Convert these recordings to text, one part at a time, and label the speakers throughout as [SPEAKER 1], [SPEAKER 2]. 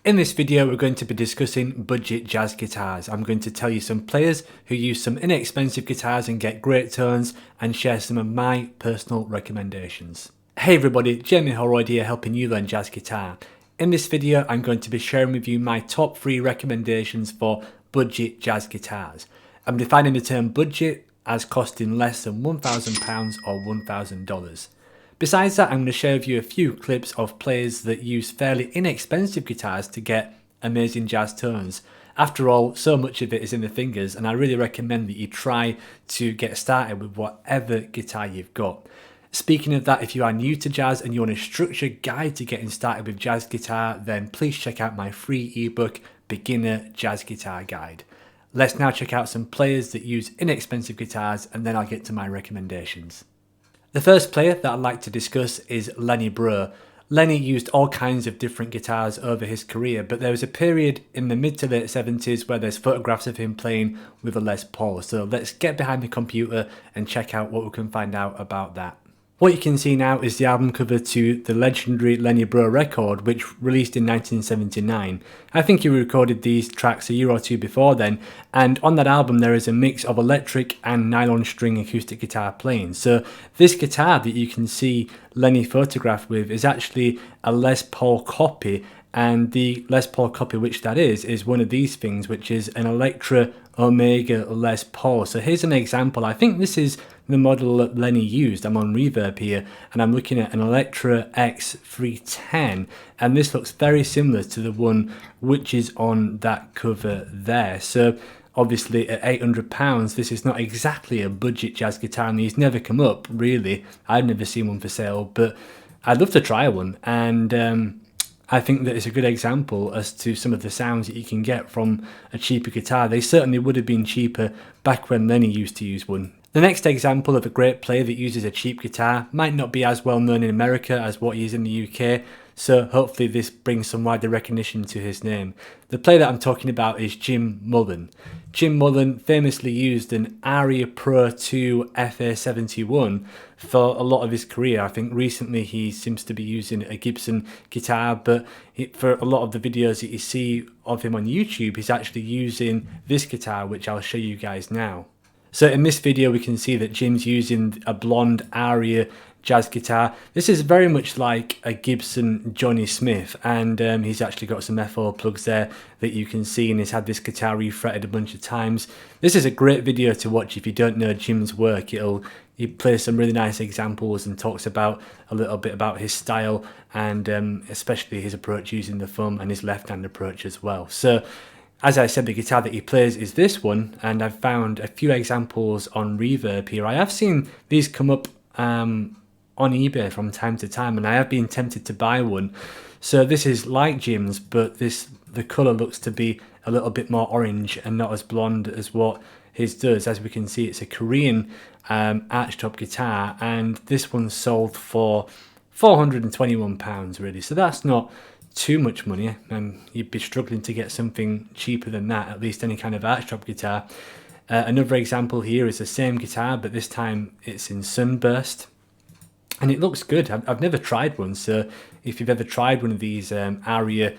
[SPEAKER 1] In this video we're going to be discussing budget jazz guitars. I'm going to tell you some players who use some inexpensive guitars and get great tones, and share some of my personal recommendations. Hey everybody, Jamie Holroyd here, helping you learn jazz guitar. In this video I'm going to be sharing with you my top 3 recommendations for budget jazz guitars. I'm defining the term budget as costing less than £1,000 or $1,000. Besides that, I'm going to share with you a few clips of players that use fairly inexpensive guitars to get amazing jazz tones. After all, so much of it is in the fingers, and I really recommend that you try to get started with whatever guitar you've got. Speaking of that, if you are new to jazz and you want a structured guide to getting started with jazz guitar, then please check out my free ebook, Beginner Jazz Guitar Guide. Let's now check out some players that use inexpensive guitars, and then I'll get to my recommendations. The first player that I'd like to discuss is Lenny Breau. Lenny used all kinds of different guitars over his career, but there was a period in the mid to late 70s where there's photographs of him playing with a Les Paul. So let's get behind the computer and check out what we can find out about that. What you can see now is the album cover to the legendary Lenny Breau record, which released in 1979. I think he recorded these tracks a year or two before then, and on that album there is a mix of electric and nylon string acoustic guitar playing. So this guitar that you can see Lenny photographed with is actually a Les Paul copy, and the Les Paul copy which that is one of these things, which is an Electra Omega Les Paul. So here's an example. I think this is the model that Lenny used. I'm on Reverb here and I'm looking at an Electra X310, and this looks very similar to the one which is on that cover there. So obviously at £800 this is not exactly a budget jazz guitar, and these never come up really. I've never seen one for sale, but I'd love to try one, and I think that it's a good example as to some of the sounds that you can get from a cheaper guitar. They certainly would have been cheaper back when Lenny used to use one. The next example of a great player that uses a cheap guitar might not be as well known in America as what he is in the UK, so hopefully this brings some wider recognition to his name. The player that I'm talking about is Jim Mullen. Jim Mullen famously used an Aria Pro 2 FA-71 for a lot of his career. I think recently he seems to be using a Gibson guitar, but for a lot of the videos that you see of him on YouTube, he's actually using this guitar, which I'll show you guys now. So in this video we can see that Jim's using a blonde Aria jazz guitar. This is very much like a Gibson Johnny Smith, and he's actually got some FO plugs there that you can see, and he's had this guitar refretted a bunch of times. This is a great video to watch if you don't know Jim's work. He plays some really nice examples and talks about a little bit about his style, and especially his approach using the thumb and his left-hand approach as well. So as I said, the guitar that he plays is this one, and I've found a few examples on Reverb here. I have seen these come up on eBay from time to time, and I have been tempted to buy one. So this is like Jim's, but the colour looks to be a little bit more orange and not as blonde as what his does. As we can see, it's a Korean archtop guitar, and this one sold for £421 really, so that's not too much money, and you'd be struggling to get something cheaper than that, at least any kind of archtop guitar. Another example here is the same guitar, but this time it's in Sunburst, and it looks good. I've never tried one, so if you've ever tried one of these Aria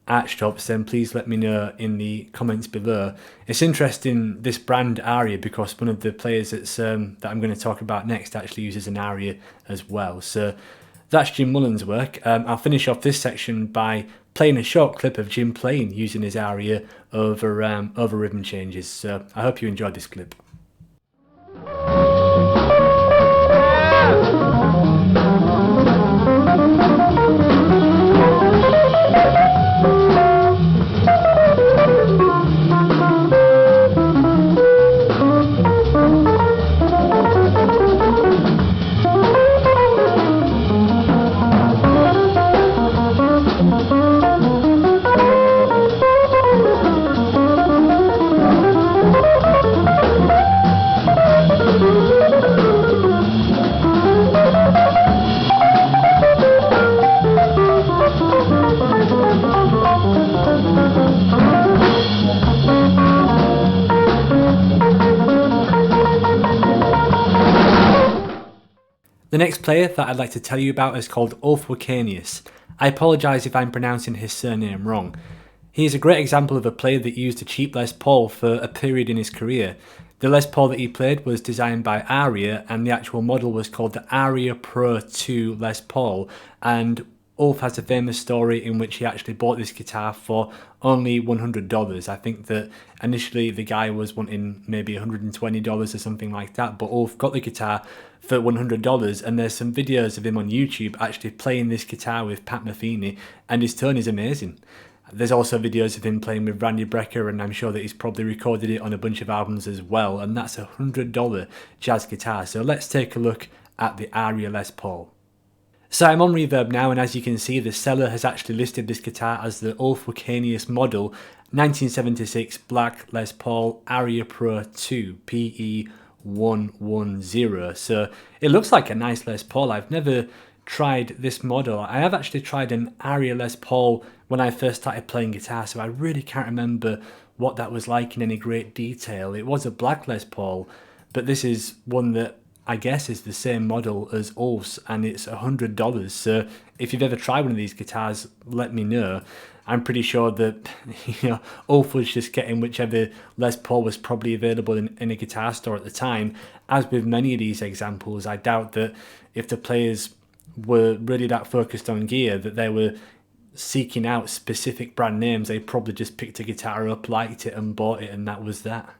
[SPEAKER 1] archtops, then please let me know in the comments below. It's interesting, this brand Aria, because one of the players that I'm going to talk about next actually uses an Aria as well. So that's Jim Mullen's work. I'll finish off this section by playing a short clip of Jim playing using his Aria over rhythm changes. So I hope you enjoyed this clip. The next player that I'd like to tell you about is called Ulf Wakenius. I apologise if I'm pronouncing his surname wrong. He is a great example of a player that used a cheap Les Paul for a period in his career. The Les Paul that he played was designed by Aria, and the actual model was called the Aria Pro 2 Les Paul, and Ulf has a famous story in which he actually bought this guitar for only $100. I think that initially the guy was wanting maybe $120 or something like that, but Ulf got the guitar for $100, and there's some videos of him on YouTube actually playing this guitar with Pat Metheny, and his tone is amazing. There's also videos of him playing with Randy Brecker, and I'm sure that he's probably recorded it on a bunch of albums as well, and that's a $100 jazz guitar. So let's take a look at the Aria Les Paul. So I'm on Reverb now, and as you can see, the seller has actually listed this guitar as the Ulf Wakenius model 1976 black Les Paul Aria Pro 2 PE110. So it looks like a nice Les Paul. I've never tried this model. I have actually tried an Aria Les Paul when I first started playing guitar, so I really can't remember what that was like in any great detail. It was a black Les Paul, but this is one that I guess is the same model as Ulf's, and it's $100. So if you've ever tried one of these guitars, let me know. I'm pretty sure that Ulf was just getting whichever Les Paul was probably available in a guitar store at the time. As with many of these examples, I doubt that if the players were really that focused on gear that they were seeking out specific brand names. They probably just picked a guitar up, liked it and bought it, and that was that.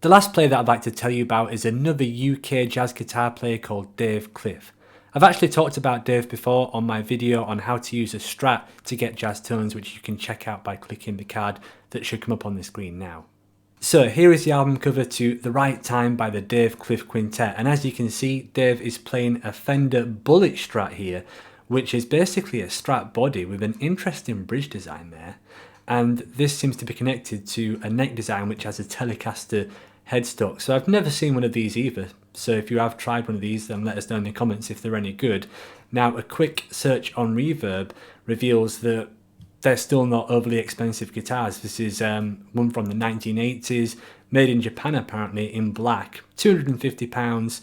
[SPEAKER 1] The last player that I'd like to tell you about is another UK jazz guitar player called Dave Cliff. I've actually talked about Dave before on my video on how to use a Strat to get jazz tones, which you can check out by clicking the card that should come up on the screen now. So here is the album cover to The Right Time by the Dave Cliff Quintet, and as you can see, Dave is playing a Fender Bullet Strat here, which is basically a Strat body with an interesting bridge design there, and this seems to be connected to a neck design which has a Telecaster headstock. So I've never seen one of these either, so if you have tried one of these, then let us know in the comments if they're any good. Now, a quick search on Reverb reveals that they're still not overly expensive guitars. This is one from the 1980s, made in Japan apparently, in black, £250,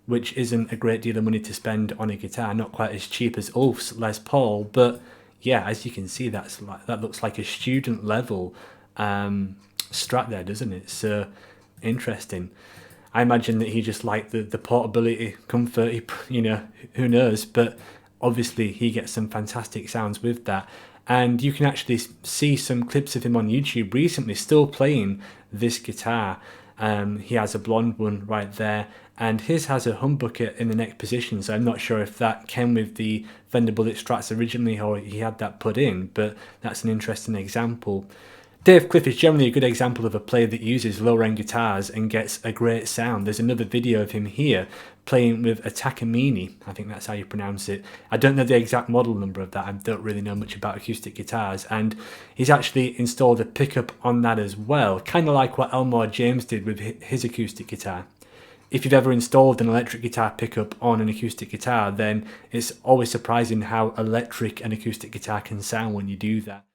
[SPEAKER 1] which isn't a great deal of money to spend on a guitar. Not quite as cheap as Ulf's Les Paul, but yeah, as you can see, that looks like a student level Strat there, doesn't it? So interesting. I imagine that he just liked the portability, comfort, who knows, but obviously he gets some fantastic sounds with that. And you can actually see some clips of him on YouTube recently still playing this guitar. He has a blonde one right there, and his has a humbucker in the neck position, so I'm not sure if that came with the Fender Bullet Strats originally or he had that put in, but that's an interesting example. Dave Cliff is generally a good example of a player that uses lower end guitars and gets a great sound. There's another video of him here playing with a Takamine, I think that's how you pronounce it. I don't know the exact model number of that, I don't really know much about acoustic guitars, and he's actually installed a pickup on that as well, kind of like what Elmore James did with his acoustic guitar. If you've ever installed an electric guitar pickup on an acoustic guitar, then it's always surprising how electric an acoustic guitar can sound when you do that.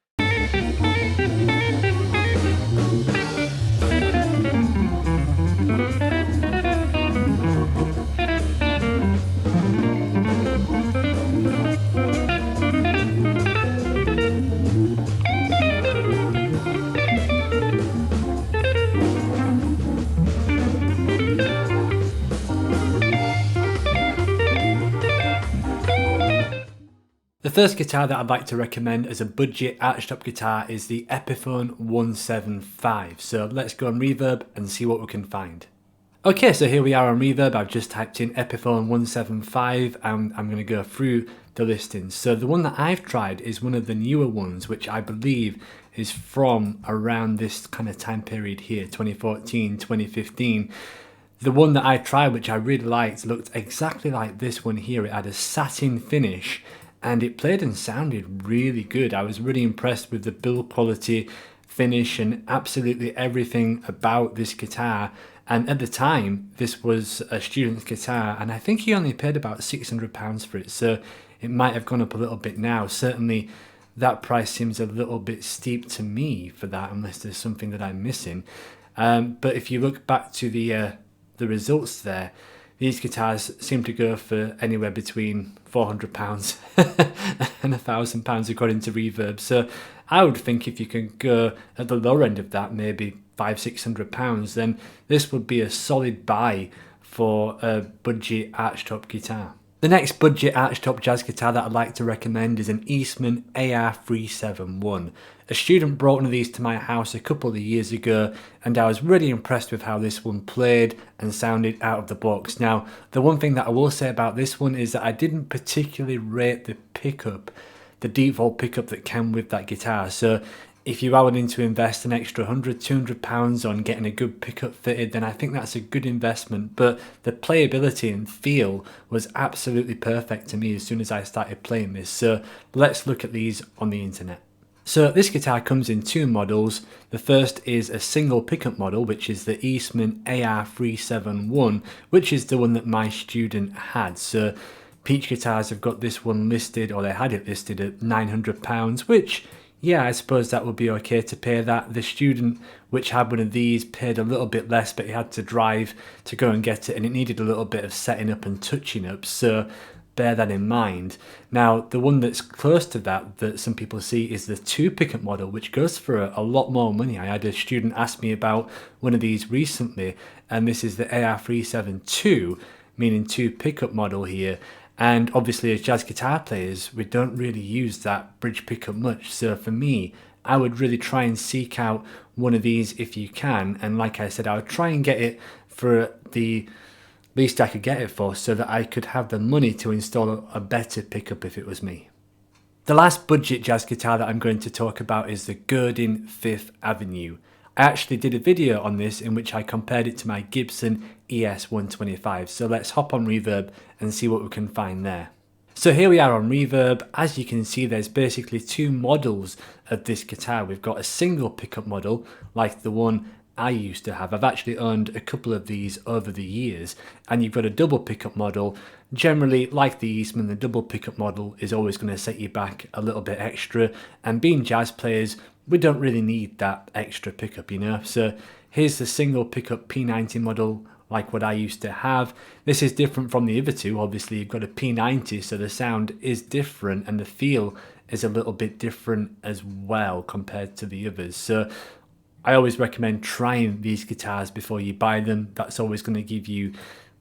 [SPEAKER 1] The first guitar that I'd like to recommend as a budget archtop guitar is the Epiphone 175. So let's go on Reverb and see what we can find. Okay, so here we are on Reverb. I've just typed in Epiphone 175 and I'm going to go through the listings. So the one that I've tried is one of the newer ones, which I believe is from around this kind of time period here, 2014, 2015. The one that I tried, which I really liked, looked exactly like this one here. It had a satin finish, and it played and sounded really good. I was really impressed with the build quality, finish, and absolutely everything about this guitar. And at the time, this was a student's guitar, and I think he only paid about £600 for it, so it might have gone up a little bit now. Certainly that price seems a little bit steep to me for that, unless there's something that I'm missing. But if you look back to the results there, these guitars seem to go for anywhere between £400 and £1,000 according to Reverb. So I would think if you can go at the lower end of that, maybe £500–600, then this would be a solid buy for a budget archtop guitar. The next budget archtop jazz guitar that I'd like to recommend is an Eastman AR FA-71. A student brought one of these to my house a couple of years ago, and I was really impressed with how this one played and sounded out of the box. Now, the one thing that I will say about this one is that I didn't particularly rate the pickup, the default pickup that came with that guitar. So if you are willing to invest an extra £100–200 on getting a good pickup fitted, then I think that's a good investment. But the playability and feel was absolutely perfect to me as soon as I started playing this. So let's look at these on the internet. So this guitar comes in two models. The first is a single pickup model, which is the Eastman AR FA-71, which is the one that my student had. So Peach Guitars have got this one listed, or they had it listed at £900, which, yeah, I suppose that would be okay to pay that. The student which had one of these paid a little bit less, but he had to drive to go and get it, and it needed a little bit of setting up and touching up, so bear that in mind. Now, the one that's close to that, that some people see, is the two pickup model, which goes for a lot more money. I had a student ask me about one of these recently, and this is the AR FA-72, meaning two pickup model here. And obviously as jazz guitar players, we don't really use that bridge pickup much. So for me, I would really try and seek out one of these if you can. And like I said, I would try and get it for the least I could get it for, so that I could have the money to install a better pickup if it was me. The last budget jazz guitar that I'm going to talk about is the Godin Fifth Avenue. I actually did a video on this in which I compared it to my Gibson ES125, so let's hop on Reverb and see what we can find there. So here we are on Reverb. As you can see, there's basically two models of this guitar. We've got a single pickup model like the one I used to have. I've actually owned a couple of these over the years, and you've got a double pickup model. Generally, like the Eastman, the double pickup model is always going to set you back a little bit extra, and being jazz players, we don't really need that extra pickup, you know. So here's the single pickup P90 model like what I used to have. This is different from the other two. Obviously you've got a P90, so the sound is different and the feel is a little bit different as well compared to the others. So I always recommend trying these guitars before you buy them. That's always going to give you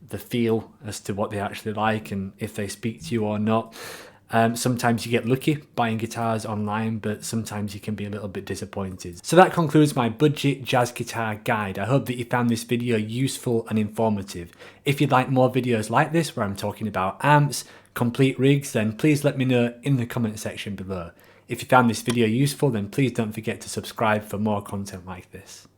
[SPEAKER 1] the feel as to what they actually like and if they speak to you or not. Sometimes you get lucky buying guitars online, but sometimes you can be a little bit disappointed. So that concludes my budget jazz guitar guide. I hope that you found this video useful and informative. If you'd like more videos like this where I'm talking about amps, complete rigs, then please let me know in the comment section below. If you found this video useful, then please don't forget to subscribe for more content like this.